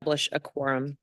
establish a quorum.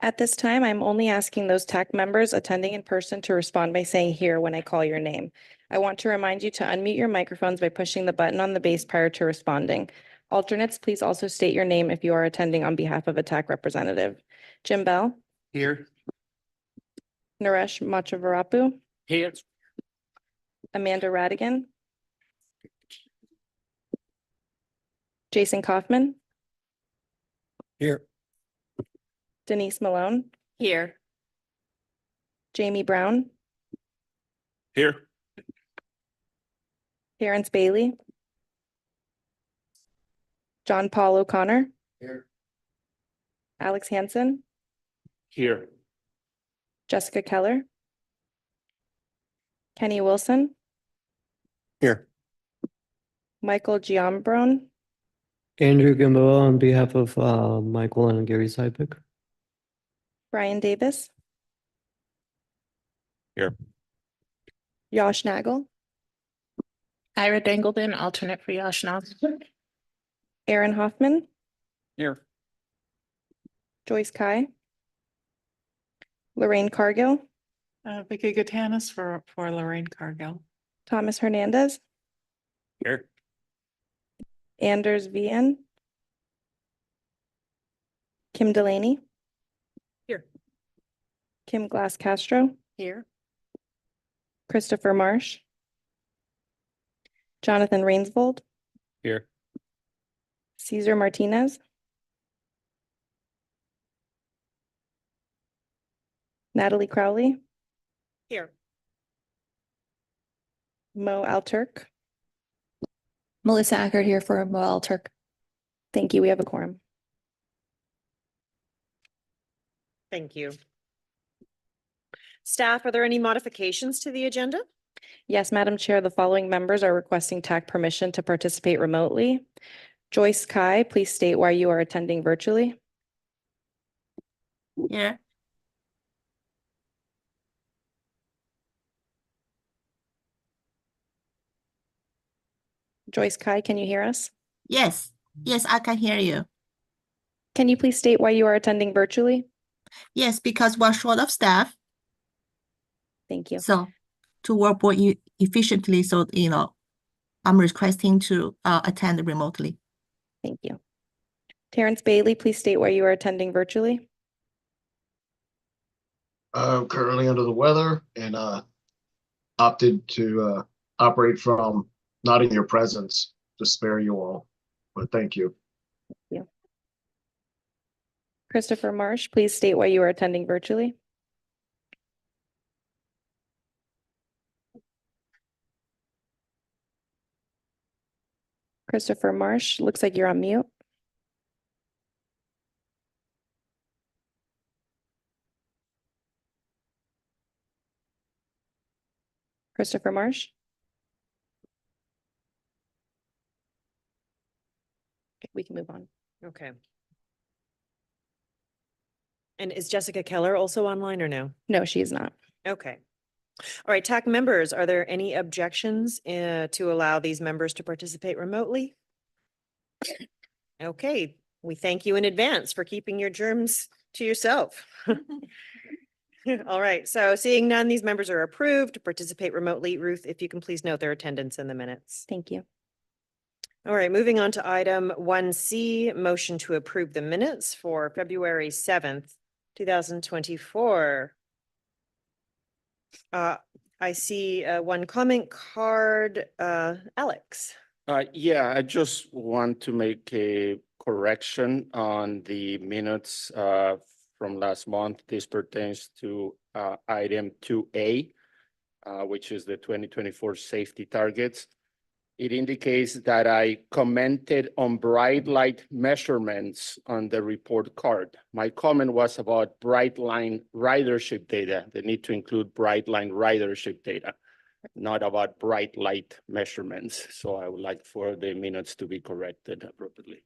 At this time, I'm only asking those TAC members attending in person to respond by saying here when I call your name. I want to remind you to unmute your microphones by pushing the button on the base prior to responding. Alternates, please also state your name if you are attending on behalf of a TAC representative. Jim Bell, Here. Naresh Machavarapu, Here. Amanda Radigan, Jason Kaufman, Here. Denise Malone, Here. Jamie Brown, Here. Terrence Bailey, John Paul O'Connor, Here. Alex Hansen, Here. Jessica Keller, Kenny Wilson, Here. Michael Giambron, Andrew Gamboa on behalf of Michael and Gary Sypik. Brian Davis, Here. Josh Nagel, Ira Dangleton, alternate for Josh Nagel. Aaron Hoffman, Here. Joyce Kai, Lorraine Cargill, Vicky Gatanis for Lorraine Cargill. Thomas Hernandez, Here. Anders VN, Kim Delaney, Here. Kim Glass Castro, Here. Christopher Marsh, Jonathan Rainsvold, Here. Cesar Martinez, Natalie Crowley, Here. Mo Alturk. Melissa Ackert here for Moel Turk. Thank you. We have a quorum. Thank you. Staff, are there any modifications to the agenda? Yes, Madam Chair, the following members are requesting TAC permission to participate remotely. Joyce Kai, please state why you are attending virtually. Here. Joyce Kai, can you hear us? Yes, I can hear you. Can you please state why you are attending virtually? Yes, because we're short of staff, Thank you. so to work more efficiently, so I'm requesting to attend remotely. Thank you. Terrence Bailey, please state why you are attending virtually. I'm currently under the weather and opted to operate from not in your presence to spare you all, but thank you. Christopher Marsh, please state why you are attending virtually. Christopher Marsh, looks like you're on mute. Christopher Marsh. Okay, we can move on. Okay. And is Jessica Keller also online or no? No, she is not. Okay. All right, TAC members, are there any objections to allow these members to participate remotely? Okay, we thank you in advance for keeping your germs to yourself. All right, so seeing none, these members are approved to participate remotely. Ruth, if you can please note their attendance in the minutes. Thank you. All right, moving on to item 1C, motion to approve the minutes for February 7th, 2024. I see one comment card, Alex. Yeah, I just want to make a correction on the minutes from last month. This pertains to item 2A, which is the 2024 safety targets. It indicates that I commented on bright light measurements on the report card. My comment was about bright line ridership data. They need to include bright line ridership data, not about bright light measurements. So I would like for the minutes to be corrected appropriately.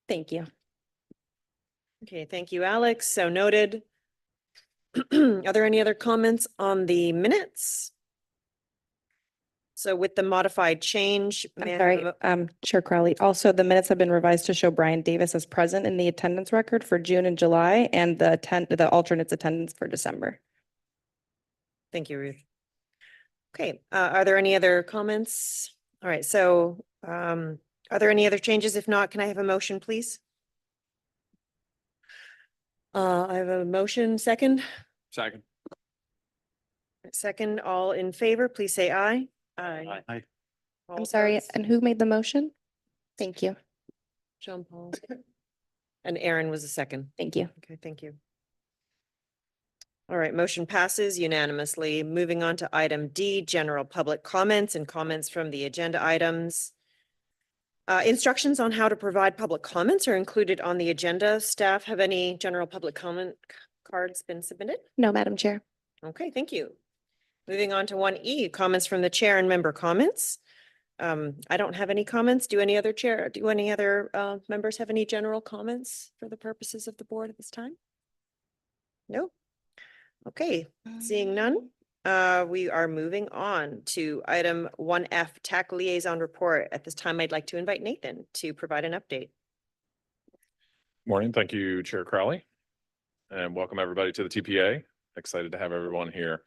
Thank you. Okay, thank you, Alex. So noted. Are there any other comments on the minutes? So with the modified change. I'm may I sorry, have a- Chair Crowley. Also, the minutes have been revised to show Brian Davis as present in the attendance record for June and July and the alternate's attendance for December. Thank you, Ruth. Okay, are there any other comments? All right, so are there any other changes? If not, can I have a motion, please? I have a motion, second. Second. Second, all in favor, please say aye. Aye. All I'm sorry, opposed? and who made the motion? Thank you. Jean Paul. And Aaron was the second. Thank you. Okay, thank you. All right, motion passes unanimously. Moving on to item D, general public comments and comments from the agenda items. Instructions on how to provide public comments are included on the agenda. Staff, have any general public comment cards been submitted? No, Madam Chair. Okay, thank you. Moving on to 1E, comments from the chair and member comments. I don't have any comments. Do any other members have any general comments for the purposes of the board at this time? No? Okay, seeing none, we are moving on to item 1F, TAC liaison report. At this time, I'd like to invite Nathan to provide an update. Morning. Thank you, Chair Crowley. And welcome everybody to the TPA. Excited to have everyone here.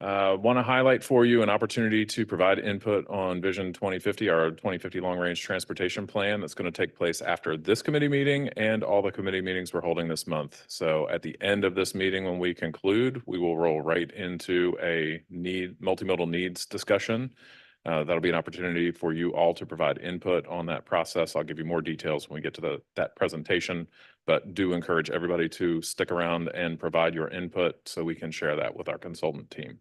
Want to highlight for you an opportunity to provide input on Vision 2050, our 2050 Long Range Transportation Plan that's going to take place after this committee meeting and all the committee meetings we're holding this month. So at the end of this meeting, when we conclude, we will roll right into a multimodal needs discussion. That'll be an opportunity for you all to provide input on that process. I'll give you more details when we get to that presentation, but do encourage everybody to stick around and provide your input so we can share that with our consultant team.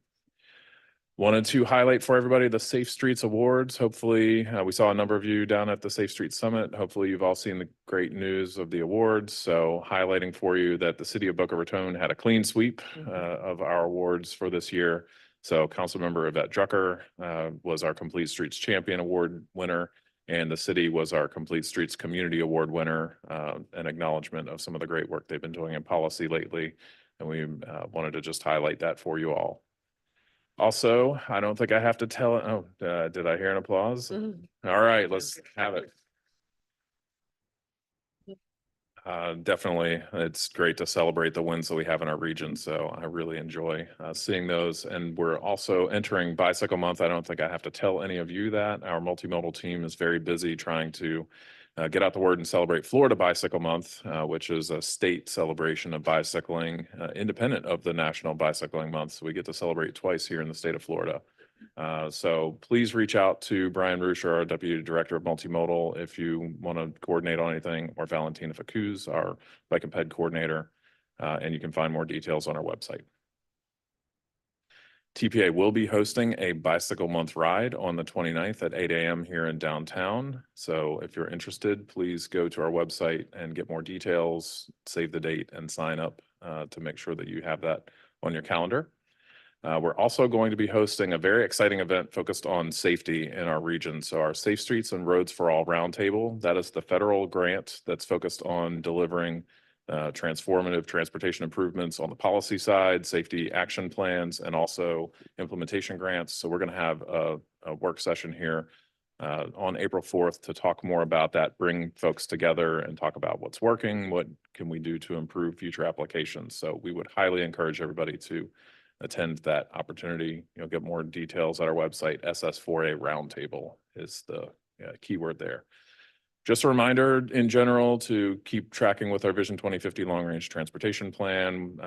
Wanted to highlight for everybody the Safe Streets Awards. Hopefully, we saw a number of you down at the Safe Streets Summit. Hopefully, you've all seen the great news of the awards. So highlighting for you that the city of Boca Raton had a clean sweep of our awards for this year. So Councilmember Yvette Drucker was our Complete Streets Champion Award winner, and the city was our Complete Streets Community Award winner, an acknowledgement of some of the great work they've been doing in policy lately. And we wanted to just highlight that for you all. Also, I don't think I have to tell it. Oh, did I hear an applause? All right, let's have it. Definitely, it's great to celebrate the wins that we have in our region. So I really enjoy seeing those. And we're also entering Bicycle Month. I don't think I have to tell any of you that. Our multimodal team is very busy trying to get out the word and celebrate Florida Bicycle Month, which is a state celebration of bicycling, independent of the National Bicycling Month. So we get to celebrate twice here in the state of Florida. So please reach out to Brian Rusher, our Deputy Director of Multimodal, if you want to coordinate on anything, or Valentina Facuz, our Bike and Ped Coordinator, and you can find more details on our website. TPA will be hosting a Bicycle Month ride on the 29th at 8 a.m. here in downtown. So if you're interested, please go to our website and get more details, save the date, and sign up to make sure that you have that on your calendar. We're also going to be hosting a very exciting event focused on safety in our region. So our Safe Streets and Roads for All Roundtable, that is the federal grant that's focused on delivering transformative transportation improvements on the policy side, safety action plans, and also implementation grants. So we're going to have a work session here on April 4th to talk more about that, bring folks together and talk about what's working, what can we do to improve future applications. So we would highly encourage everybody to attend that opportunity. You'll get more details at our website. SS4A Roundtable is the keyword there. Just a reminder in general to keep tracking with our Vision 2050 Long Range Transportation Plan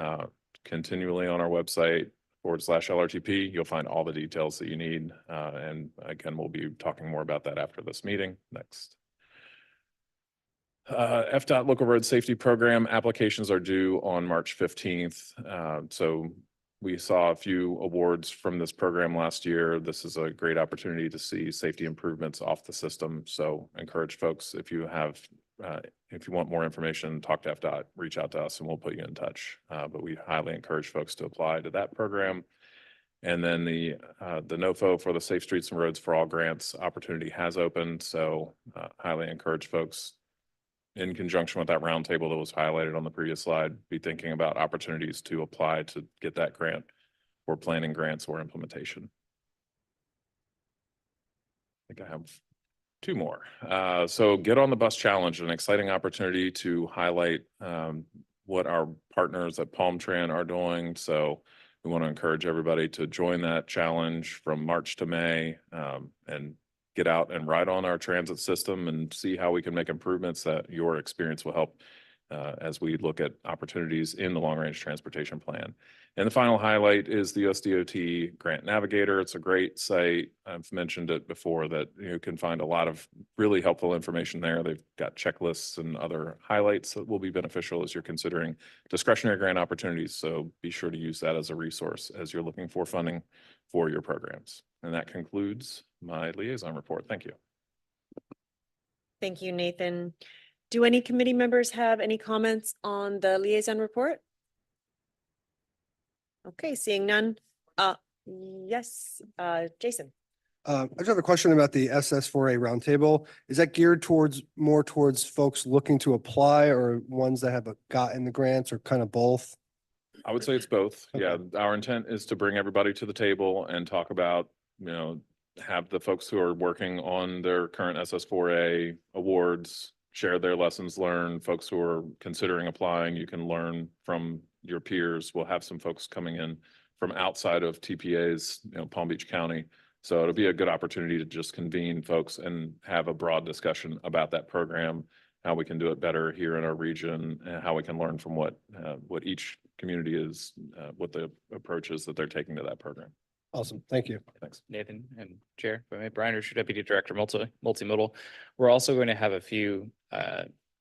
continually on our website /LRTP. You'll find all the details that you need. And again, we'll be talking more about that after this meeting. Next. FDOT Local Road Safety Program applications are due on March 15th. So we saw a few awards from this program last year. This is a great opportunity to see safety improvements off the system. So encourage folks, if you want more information, talk to FDOT, reach out to us and we'll put you in touch. But we highly encourage folks to apply to that program. And then the NOFO for the Safe Streets and Roads for All grants opportunity has opened. So highly encourage folks, in conjunction with that roundtable that was highlighted on the previous slide, be thinking about opportunities to apply to get that grant for planning grants or implementation. think I have two more. So Get on the Bus Challenge, an exciting opportunity to highlight what our partners at Palm Tran are doing. So we want to encourage everybody to join that challenge from March to May and get out and ride on our transit system and see how we can make improvements that your experience will help as we look at opportunities in the long-range transportation plan. And the final highlight is the USDOT Grant Navigator. It's a great site. I've mentioned it before that you can find a lot of really helpful information there. They've got checklists and other highlights that will be beneficial as you're considering discretionary grant opportunities. So be sure to use that as a resource as you're looking for funding for your programs. And that concludes my liaison report. Thank you. Thank you, Nathan. Do any committee members have any comments on the liaison report? Okay, seeing none. Yes, Jason. I just have a question about the SS4A roundtable. Is that geared more towards folks looking to apply or ones that have gotten the grants or kind of both? I would say it's both. Okay. Yeah, our intent is to bring everybody to the table and talk about, have the folks who are working on their current SS4A awards share their lessons learned. Folks who are considering applying, you can learn from your peers. We'll have some folks coming in from outside of TPA's, Palm Beach County. So it'll be a good opportunity to just convene folks and have a broad discussion about that program, how we can do it better here in our region, and how we can learn from what each community is, what the approach is that they're taking to that program. Awesome. Thank you. Thanks. Nathan and Chair, if I may, Brian Rusher, Deputy Director, Multimodal. We're also going to have a few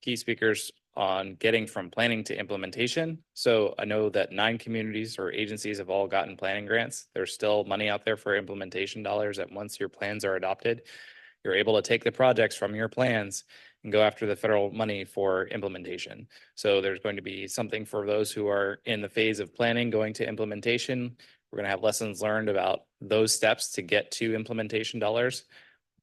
key speakers on getting from planning to implementation. So I know that 9 communities or agencies have all gotten planning grants. There's still money out there for implementation dollars that once your plans are adopted, you're able to take the projects from your plans and go after the federal money for implementation. So there's going to be something for those who are in the phase of planning going to implementation. We're going to have lessons learned about those steps to get to implementation dollars.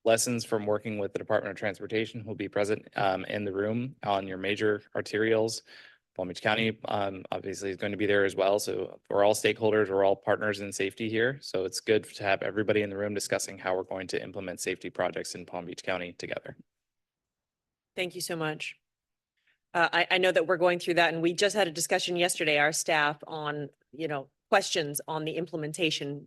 Lessons from working with the Department of Transportation will be present in the room on your major arterials. Palm Beach County obviously is going to be there as well. So we're all stakeholders, we're all partners in safety here. So it's good to have everybody in the room discussing how we're going to implement safety projects in Palm Beach County together. Thank you so much. I know that we're going through that, and we just had a discussion yesterday, our staff, on, questions on the implementation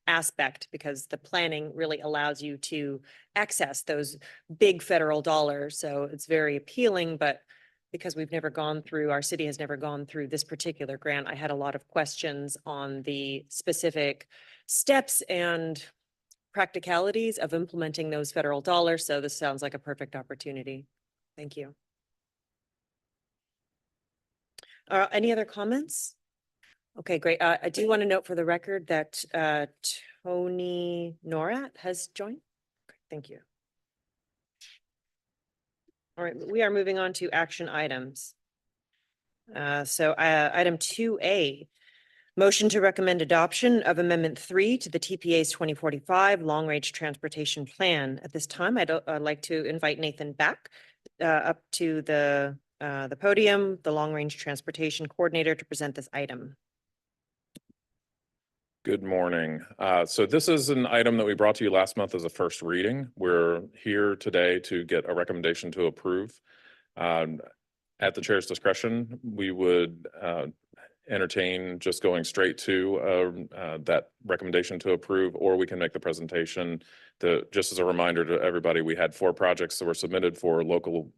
aspect, because the planning really allows you to access those big federal dollars. So it's very appealing, but because our city has never gone through this particular grant, I had a lot of questions on the specific steps and practicalities of implementing those federal dollars. So this sounds like a perfect opportunity. Thank you. Any other comments? Okay, great. I do want to note for the record that Tony Norat has joined. Okay, thank you. All right, we are moving on to action items. So item 2A, motion to recommend adoption of Amendment 3 to the TPA's 2045 Long Range Transportation Plan. At this time, I'd like to invite Nathan back up to the podium, the Long Range Transportation Coordinator, to present this item. Good morning. So this is an item that we brought to you last month as a first reading. We're here today to get a recommendation to approve. At the chair's discretion, we would entertain just going straight to that recommendation to approve, or we can make the presentation. Just as a reminder to everybody, we had 4 projects that were submitted for local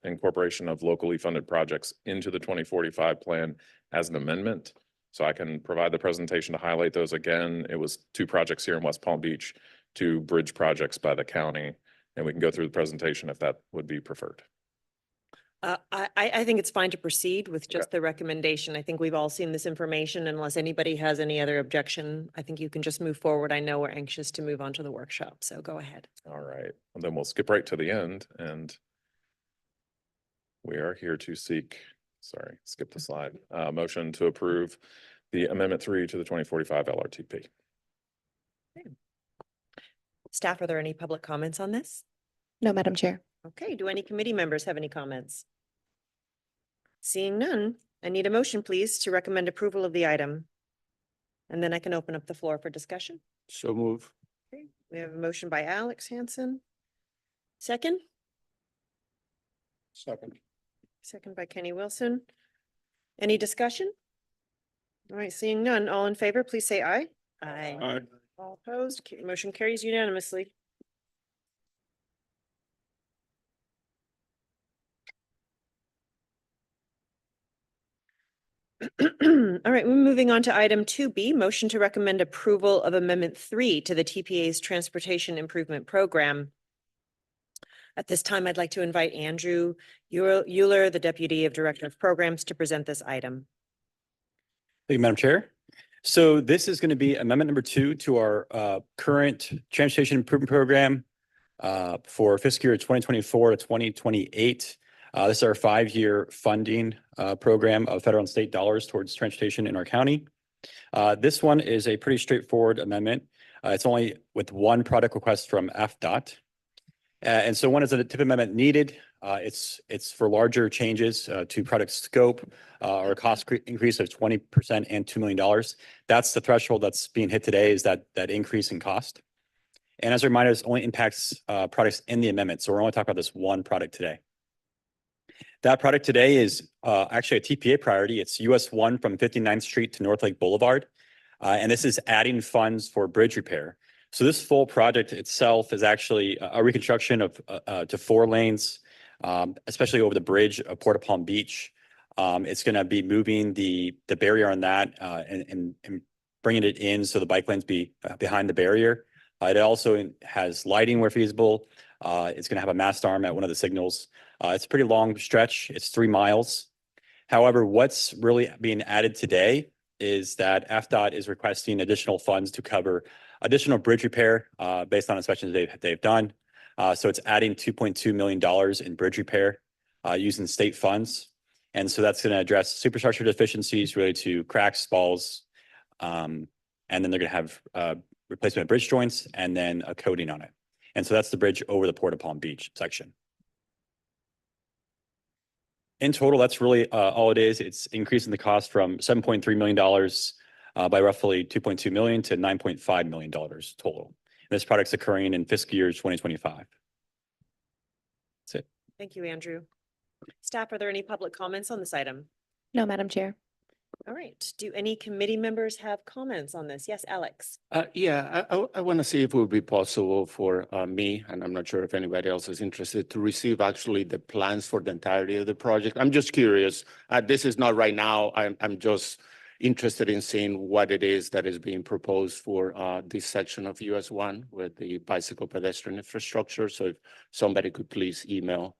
incorporation of locally funded projects into the 2045 plan as an amendment. So I can provide the presentation to highlight those again. It was 2 projects here in West Palm Beach, 2 bridge projects by the county, and we can go through the presentation if that would be preferred. I think it's fine to proceed with just the recommendation. I think we've all seen this information. Unless anybody has any other objection, I think you can just move forward. I know we're anxious to move on to the workshop, so go ahead. All right, and then we'll skip right to the end, and we are here to seek, skip the slide, motion to approve the Amendment 3 to the 2045 LRTP. Okay. Staff, are there any public comments on this? No, Madam Chair. Okay, do any committee members have any comments? Seeing none, I need a motion, please, to recommend approval of the item. And then I can open up the floor for discussion. So move. Okay. We have a motion by Alex Hansen. Second? Second. Second by Kenny Wilson. Any discussion? All right, seeing none, all in favor, please say aye. Aye. All opposed, motion carries unanimously. All right, we're moving on to item 2B, motion to recommend approval of Amendment 3 to the TPA's Transportation Improvement Program. At this time, I'd like to invite Andrew Euler, the Deputy of Director of Programs, to present this item. Thank you, Madam Chair. So this is going to be amendment number 2 to our current transportation improvement program for fiscal year 2024 to 2028. This is our 5-year funding program of federal and state dollars towards transportation in our county. This one is a pretty straightforward amendment. It's only with one product request from FDOT. And so when is a tip amendment needed? It's for larger changes to product scope or a cost increase of 20% and $2 million. That's the threshold that's being hit today, is that increase in cost. And as a reminder, this only impacts products in the amendment. So we're only talking about this one product today. That product today is actually a TPA priority. It's US 1 from 59th Street to North Lake Boulevard. And this is adding funds for bridge repair. So this full project itself is actually a reconstruction of to 4 lanes, especially over the bridge of Port of Palm Beach. It's going to be moving the barrier on that and bringing it in so the bike lanes be behind the barrier. It also has lighting where feasible. It's going to have a mast arm at one of the signals. It's a pretty long stretch. It's 3 miles. However, what's really being added today is that FDOT is requesting additional funds to cover additional bridge repair based on inspections they've done. So it's adding $2.2 million in bridge repair using state funds. And so that's going to address superstructure deficiencies related to cracks, spalls, and then they're going to have replacement of bridge joints and then a coating on it. And so that's the bridge over the Port of Palm Beach section. In total, that's really all it is. It's increasing the cost from $7.3 million by roughly $2.2 million to $9.5 million total. And this product's occurring in fiscal year 2025. That's it. Thank you, Andrew. Staff, are there any public comments on this item? No, Madam Chair. All right. Do any committee members have comments on this? Yes, Alex. Yeah, I want to see if it would be possible for me, and I'm not sure if anybody else is interested, to receive actually the plans for the entirety of the project. I'm just curious. This is not right now. I'm just interested in seeing what it is that is being proposed for this section of US 1 with the bicycle pedestrian infrastructure. So if somebody could please email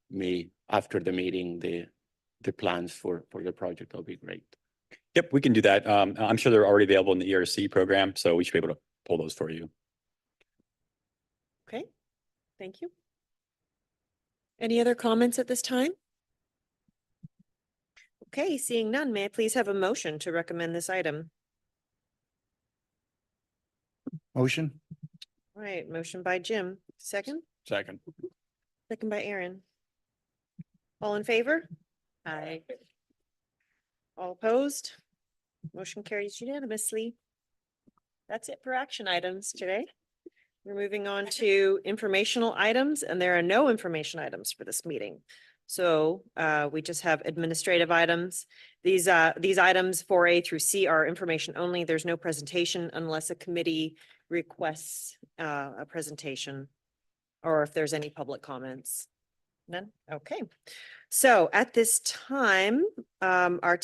me after the meeting the plans for the project, that'll be great. Yep, we can do that. I'm sure they're already available in the ERC program, so we should be able to pull those for you. Okay, thank you. Any other comments at this time? Okay, seeing none, may I please have a motion to recommend this item? Motion. All right, motion by Jim. Second? Second. Second by Aaron. All in favor? Aye. All opposed? Motion carries unanimously. That's it for action items today. We're moving on to informational items, and there are no information items for this meeting. So we just have administrative items. These items 4A through C are information only. There's no presentation unless a committee requests a presentation or if there's any public comments. None? Okay. So at this time, our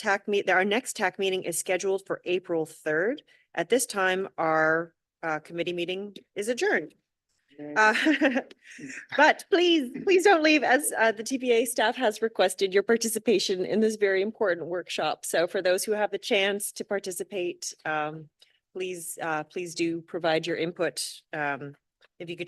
next TAC meeting is scheduled for April 3rd. At this time, our committee meeting is adjourned. But please don't leave, as the TPA staff has requested your participation in this very important workshop. So for those who have the chance to participate, please do provide your input. If you could just